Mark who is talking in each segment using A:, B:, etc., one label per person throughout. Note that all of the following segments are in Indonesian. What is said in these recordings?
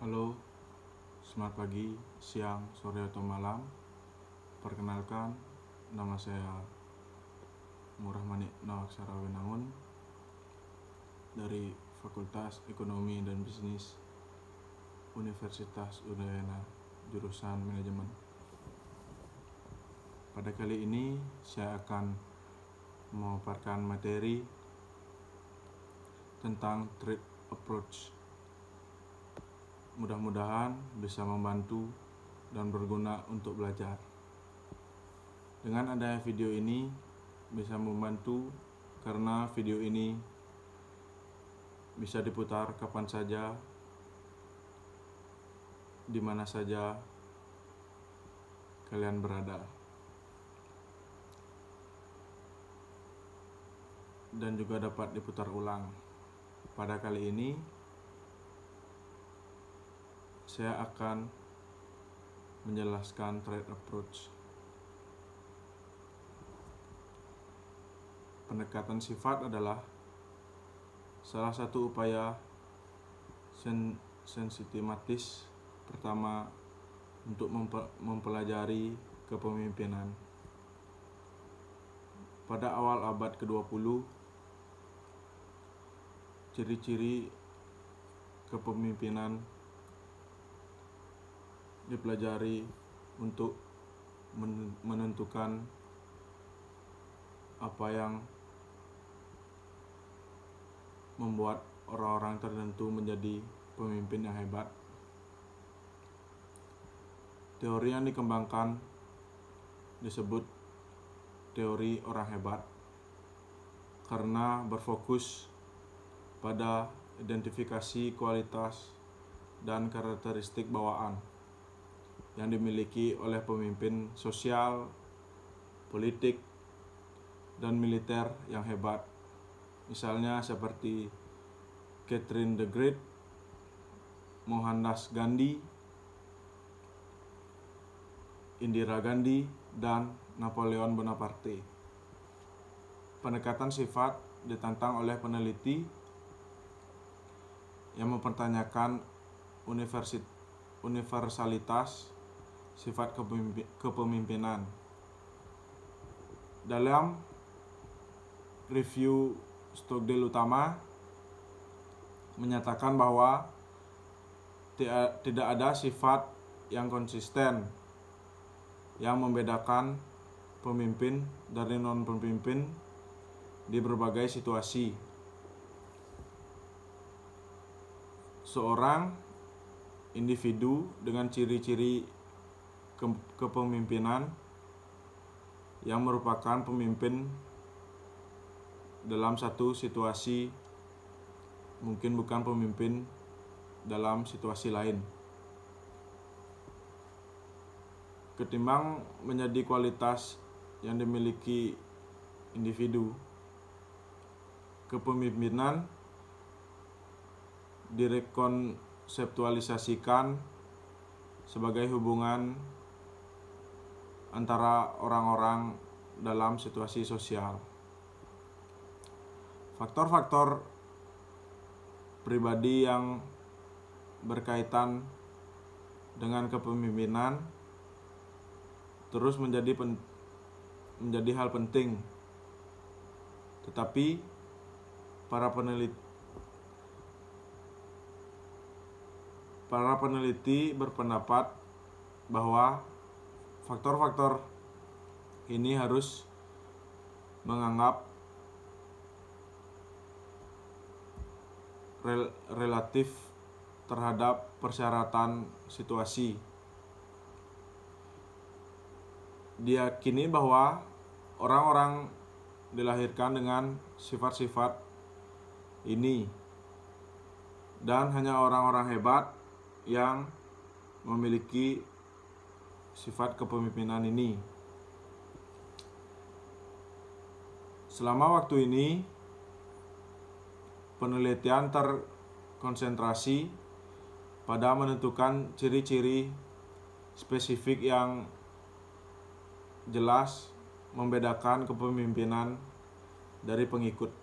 A: Halo, selamat pagi, siang, sore, atau malam. Perkenalkan, nama saya Murah Manik Nawaksara Wenangun dari Fakultas Ekonomi dan Bisnis Universitas Udayana, jurusan Manajemen. Pada kali ini saya akan memaparkan materi tentang trade approach. Mudah-mudahan bisa membantu dan berguna untuk belajar. Dengan adanya video ini bisa membantu karena video ini bisa diputar kapan saja, di mana saja kalian berada. Dan juga dapat diputar ulang. Pada kali ini saya akan menjelaskan trade approach. Pendekatan sifat adalah salah satu upaya sistematis pertama untuk mempelajari kepemimpinan. Pada awal abad ke-20, ciri-ciri kepemimpinan dipelajari untuk menentukan apa yang membuat orang-orang tertentu menjadi pemimpin yang hebat. Teori yang dikembangkan disebut teori orang hebat karena berfokus pada identifikasi kualitas dan karakteristik bawaan yang dimiliki oleh pemimpin sosial, politik, dan militer yang hebat. Misalnya seperti Catherine the Great, Mohandas Gandhi, Indira Gandhi, dan Napoleon Bonaparte. Pendekatan sifat ditantang oleh peneliti yang mempertanyakan universalitas sifat kepemimpinan. Dalam review Stockdale utama menyatakan bahwa tidak ada sifat yang konsisten yang membedakan pemimpin dari non-pemimpin di berbagai situasi. Seorang individu dengan ciri-ciri kepemimpinan yang merupakan pemimpin dalam satu situasi mungkin bukan pemimpin dalam situasi lain. Ketimbang menjadi kualitas yang dimiliki individu, kepemimpinan direkonseptualisasikan sebagai hubungan antara orang-orang dalam situasi sosial. Faktor-faktor pribadi yang berkaitan dengan kepemimpinan terus menjadi hal penting. Tetapi para peneliti berpendapat bahwa faktor-faktor ini harus menganggap relatif terhadap persyaratan situasi. Diyakini bahwa orang-orang dilahirkan dengan sifat-sifat ini dan hanya orang-orang hebat yang memiliki sifat kepemimpinan ini. Selama waktu ini, penelitian terkonsentrasi pada menentukan ciri-ciri spesifik yang jelas membedakan kepemimpinan dari pengikut.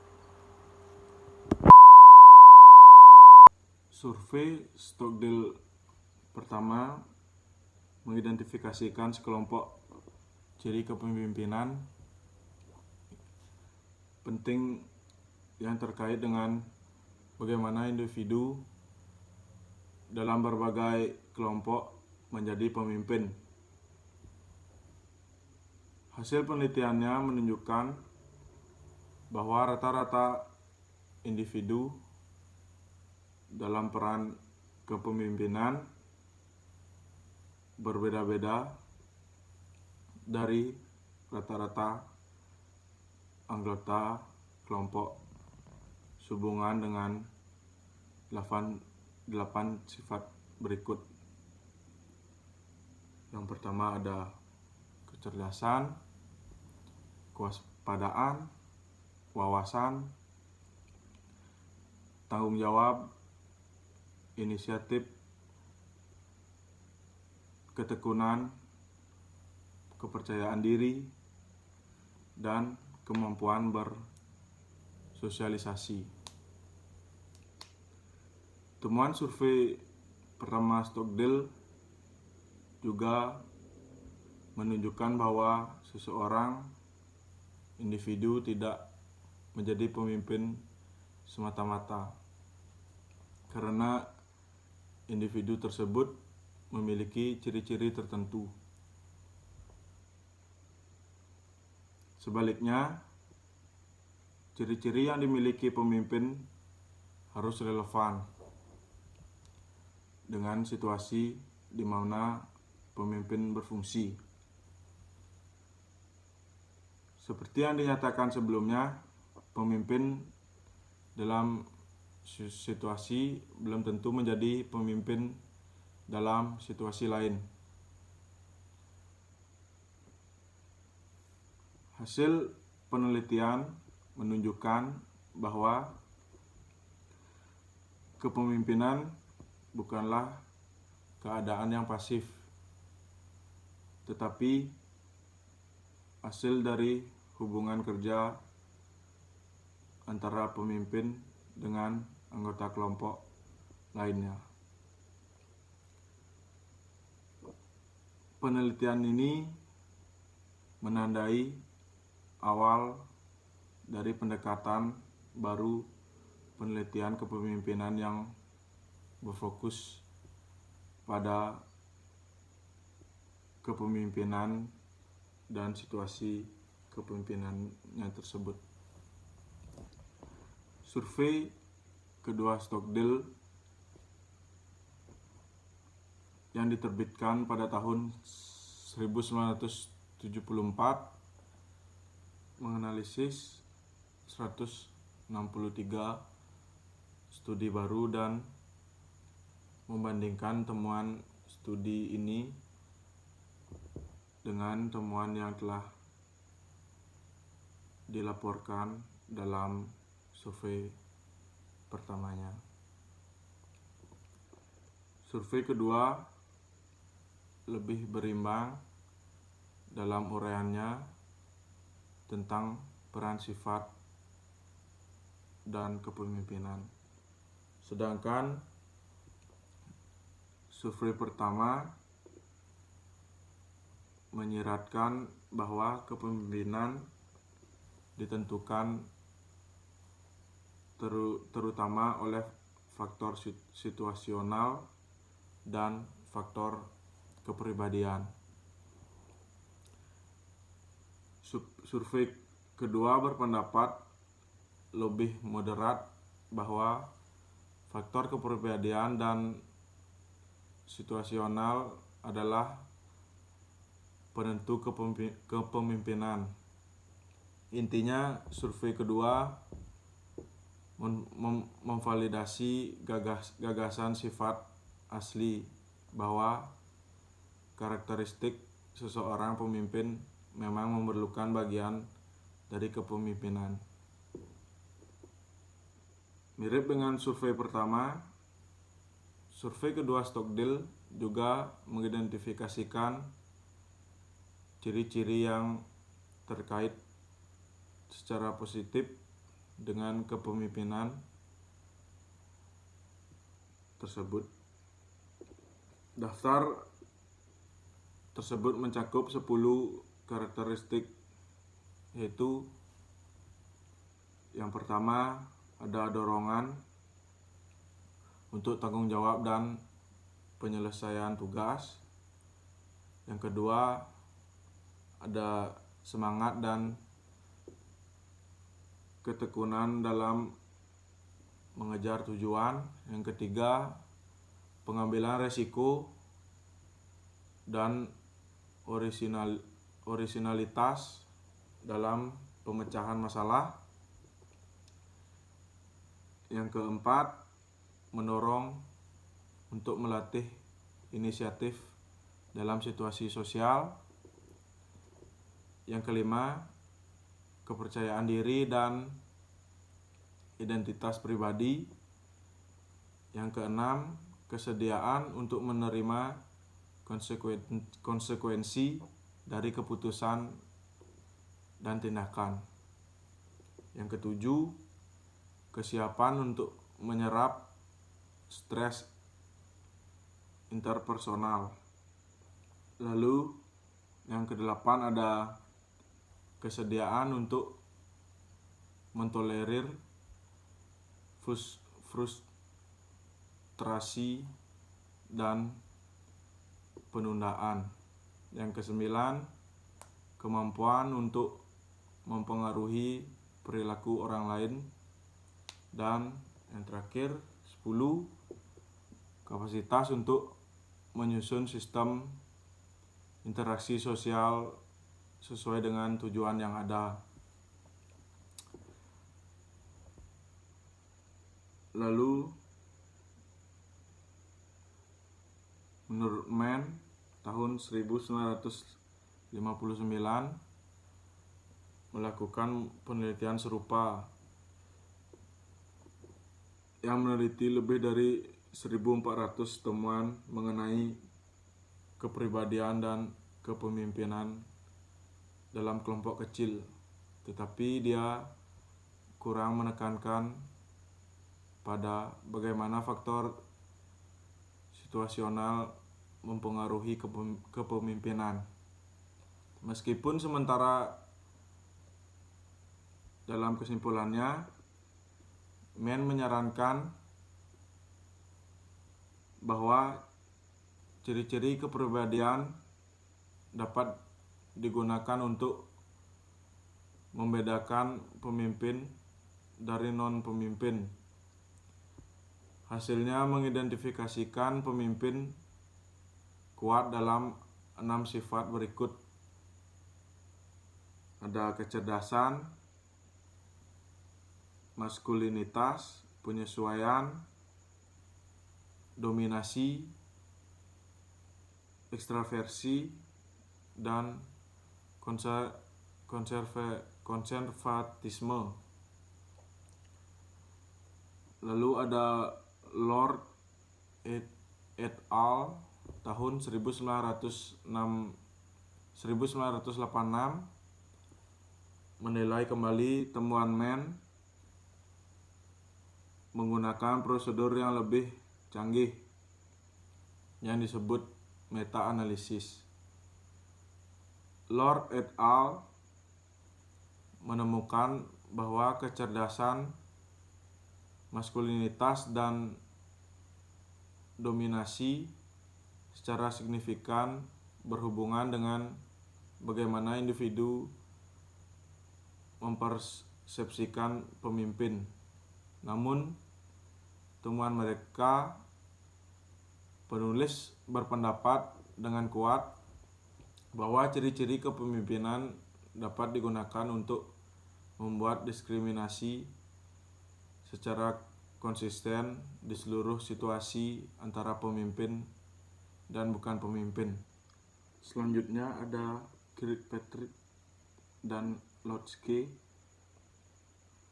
A: Survei Stockdale Pertama, mengidentifikasikan sekelompok ciri kepemimpinan penting yang terkait dengan bagaimana individu dalam berbagai kelompok menjadi pemimpin. Hasil penelitiannya menunjukkan bahwa rata-rata individu dalam peran kepemimpinan berbeda-beda dari rata-rata anggota kelompok sehubungan dengan 8 sifat berikut. Yang pertama ada kecerdasan, kewaspadaan, wawasan, tanggung jawab, inisiatif, ketekunan, kepercayaan diri, dan kemampuan bersosialisasi. Temuan survei pertama Stockdale juga menunjukkan bahwa seseorang individu tidak menjadi pemimpin semata-mata karena individu tersebut memiliki ciri-ciri tertentu. Sebaliknya, ciri-ciri yang dimiliki pemimpin harus relevan dengan situasi di mana pemimpin berfungsi. Seperti yang dinyatakan sebelumnya, pemimpin dalam situasi belum tentu menjadi pemimpin dalam situasi lain. Hasil penelitian menunjukkan bahwa kepemimpinan bukanlah keadaan yang pasif, tetapi hasil dari hubungan kerja antara pemimpin dengan anggota kelompok lainnya. Penelitian ini menandai awal dari pendekatan baru penelitian kepemimpinan yang berfokus pada kepemimpinan dan situasi kepemimpinannya tersebut. Survei kedua Stockdale yang diterbitkan pada tahun 1974 menganalisis 163 studi baru dan membandingkan temuan studi ini dengan temuan yang telah dilaporkan dalam survei pertamanya. Survei kedua lebih berimbang dalam uraiannya tentang peran sifat dan kepemimpinan. Sedangkan survei pertama menyiratkan bahwa kepemimpinan ditentukan terutama oleh faktor situasional dan faktor kepribadian. Survei kedua berpendapat lebih moderat bahwa faktor kepribadian dan situasional adalah penentu kepemimpinan. Intinya, survei kedua memvalidasi gagasan sifat asli bahwa karakteristik seseorang pemimpin memang memerlukan bagian dari kepemimpinan. Mirip dengan survei pertama, survei kedua Stockdale juga mengidentifikasikan ciri-ciri yang terkait secara positif dengan kepemimpinan tersebut. Daftar tersebut mencakup 10 karakteristik, yaitu yang pertama ada dorongan untuk tanggung jawab dan penyelesaian tugas. Yang kedua ada semangat dan ketekunan dalam mengejar tujuan. Yang ketiga pengambilan resiko dan orisinalitas dalam pemecahan masalah. Yang keempat, mendorong untuk melatih inisiatif dalam situasi sosial. Yang kelima, kepercayaan diri dan identitas pribadi. Yang keenam, kesediaan untuk menerima konsekuensi dari keputusan dan tindakan. Yang ketujuh, kesiapan untuk menyerap stres interpersonal. Lalu yang kedelapan ada kesediaan untuk mentolerir frustrasi dan penundaan. Yang kesembilan, kemampuan untuk mempengaruhi perilaku orang lain. Dan yang terakhir, 10, kapasitas untuk menyusun sistem interaksi sosial sesuai dengan tujuan yang ada. Lalu menurut Mann tahun 1959 melakukan penelitian serupa yang meneliti lebih dari 1.400 temuan mengenai kepribadian dan kepemimpinan dalam kelompok kecil, tetapi dia kurang menekankan pada bagaimana faktor situasional mempengaruhi kepemimpinan. Meskipun sementara dalam kesimpulannya, Mann menyarankan bahwa ciri-ciri kepribadian dapat digunakan untuk membedakan pemimpin dari non-pemimpin. Hasilnya mengidentifikasikan pemimpin kuat dalam 6 sifat berikut. Ada kecerdasan, maskulinitas, penyesuaian, dominasi, ekstraversi, dan konservatisme. Lalu ada Lord et al. Tahun 1986 menilai kembali temuan Mann menggunakan prosedur yang lebih canggih yang disebut meta-analisis. Lord et al. Menemukan bahwa kecerdasan, maskulinitas, dan dominasi secara signifikan berhubungan dengan bagaimana individu mempersepsikan pemimpin. Namun, temuan mereka, penulis berpendapat dengan kuat bahwa ciri-ciri kepemimpinan dapat digunakan untuk membuat diskriminasi secara konsisten di seluruh situasi antara pemimpin dan bukan pemimpin. Selanjutnya ada Kirkpatrick dan Lotske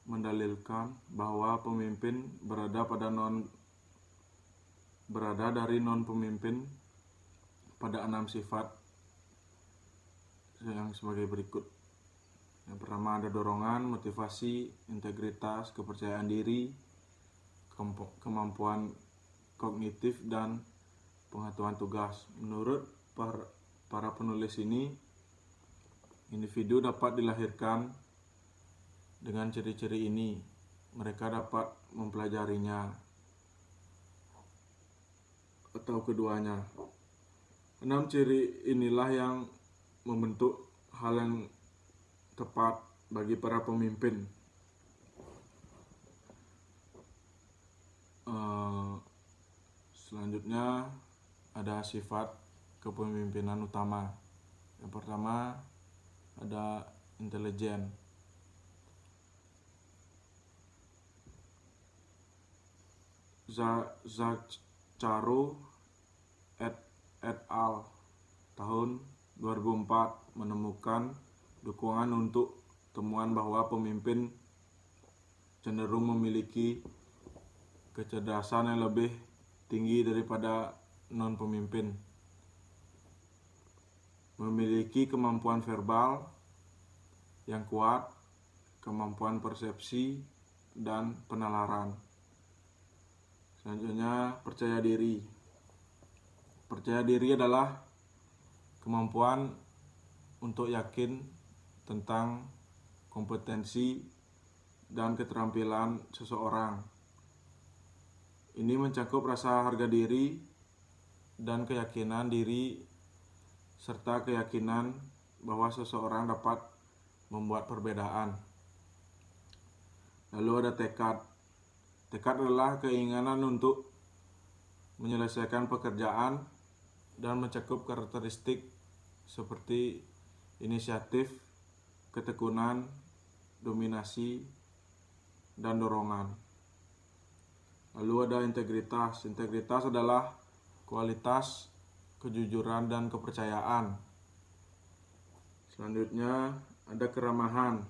A: mendalilkan bahwa pemimpin berada dari non-pemimpin pada 6 sifat yang sebagai berikut. Yang pertama ada dorongan, motivasi, integritas, kepercayaan diri, kemampuan kognitif, dan pengetahuan tugas. Menurut para penulis ini, individu dapat dilahirkan dengan ciri-ciri ini. Mereka dapat mempelajarinya atau keduanya. 6 ciri inilah yang membentuk hal yang tepat bagi para pemimpin. Selanjutnya ada sifat kepemimpinan utama. Yang pertama ada intelijen. Zaccaro et al. Tahun 2004 menemukan dukungan untuk temuan bahwa pemimpin cenderung memiliki kecerdasan yang lebih tinggi daripada non-pemimpin. Memiliki kemampuan verbal yang kuat, kemampuan persepsi, dan penalaran. Selanjutnya, percaya diri. Percaya diri adalah kemampuan untuk yakin tentang kompetensi dan keterampilan seseorang. Ini mencakup rasa harga diri dan keyakinan diri serta keyakinan bahwa seseorang dapat membuat perbedaan. Lalu ada tekad. Tekad adalah keinginan untuk menyelesaikan pekerjaan dan mencakup karakteristik seperti inisiatif, ketekunan, dominasi, dan dorongan. Lalu ada integritas. Integritas adalah kualitas, kejujuran, dan kepercayaan. Selanjutnya ada keramahan.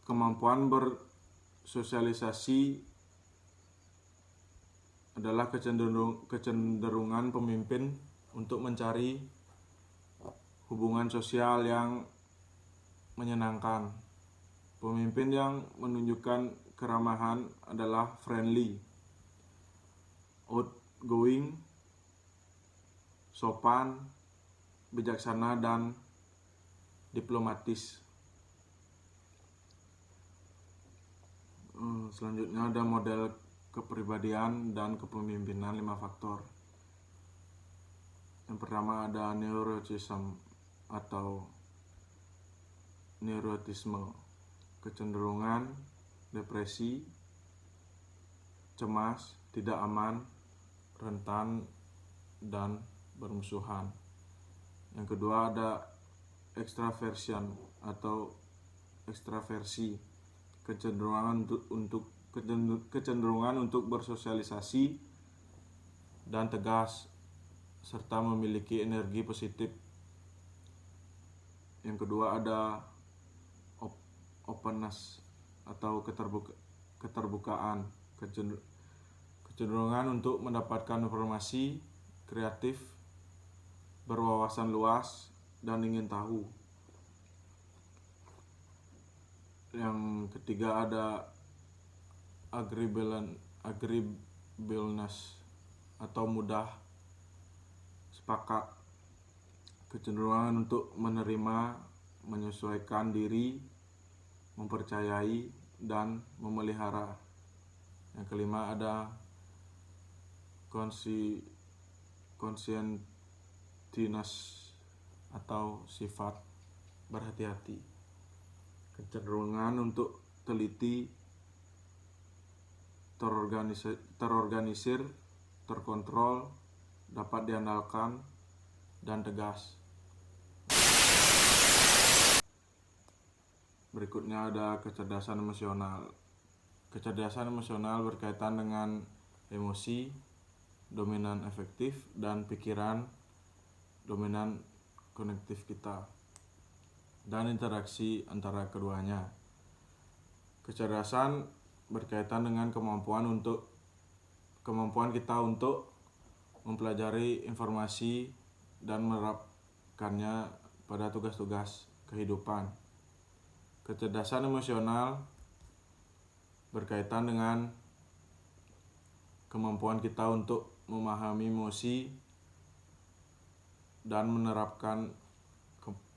A: Kemampuan bersosialisasi adalah kecenderungan pemimpin untuk mencari hubungan sosial yang menyenangkan. Pemimpin yang menunjukkan keramahan adalah friendly, outgoing, sopan, bijaksana, dan diplomatis. Selanjutnya ada model kepribadian dan kepemimpinan 5 faktor. Yang pertama ada neuroticism atau neurotisme, kecenderungan depresi, cemas, tidak aman, rentan, dan bermusuhan. Yang kedua ada extraversion atau ekstraversi, kecenderungan untuk bersosialisasi dan tegas serta memiliki energi positif. Yang kedua ada openness atau keterbukaan, kecenderungan untuk mendapatkan informasi, kreatif, berwawasan luas, dan ingin tahu. Yang ketiga ada agreeableness atau mudah sepakat, kecenderungan untuk menerima, menyesuaikan diri, mempercayai, dan memelihara. Yang kelima ada conscientiousness atau sifat berhati-hati, kecenderungan untuk teliti, terorganisir, terkontrol, dapat diandalkan, dan tegas. Berikutnya ada kecerdasan emosional. Kecerdasan emosional berkaitan dengan emosi, dominan efektif, dan pikiran, dominan kognitif kita, dan interaksi antara keduanya. Kecerdasan berkaitan dengan kemampuan kita untuk mempelajari informasi dan menerapkannya pada tugas-tugas kehidupan. Kecerdasan emosional berkaitan dengan kemampuan kita untuk memahami emosi dan menerapkan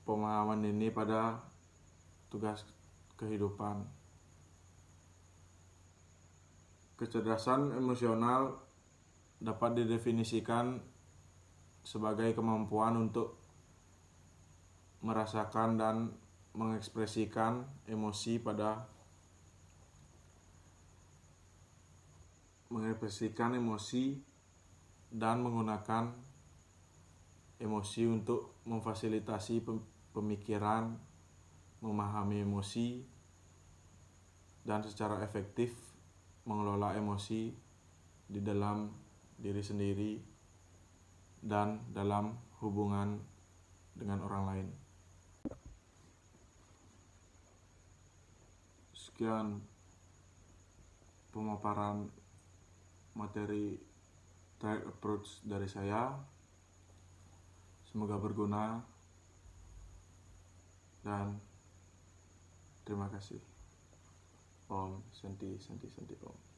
A: pemahaman ini pada tugas kehidupan. Kecerdasan emosional dapat didefinisikan sebagai kemampuan untuk merasakan dan mengekspresikan emosi dan menggunakan emosi untuk memfasilitasi pemikiran, memahami emosi, dan secara efektif mengelola emosi di dalam diri sendiri dan dalam hubungan dengan orang lain. Sekian pemaparan materi Triad Approach dari saya. Semoga berguna dan terima kasih. Om Santi Santi Santi Om.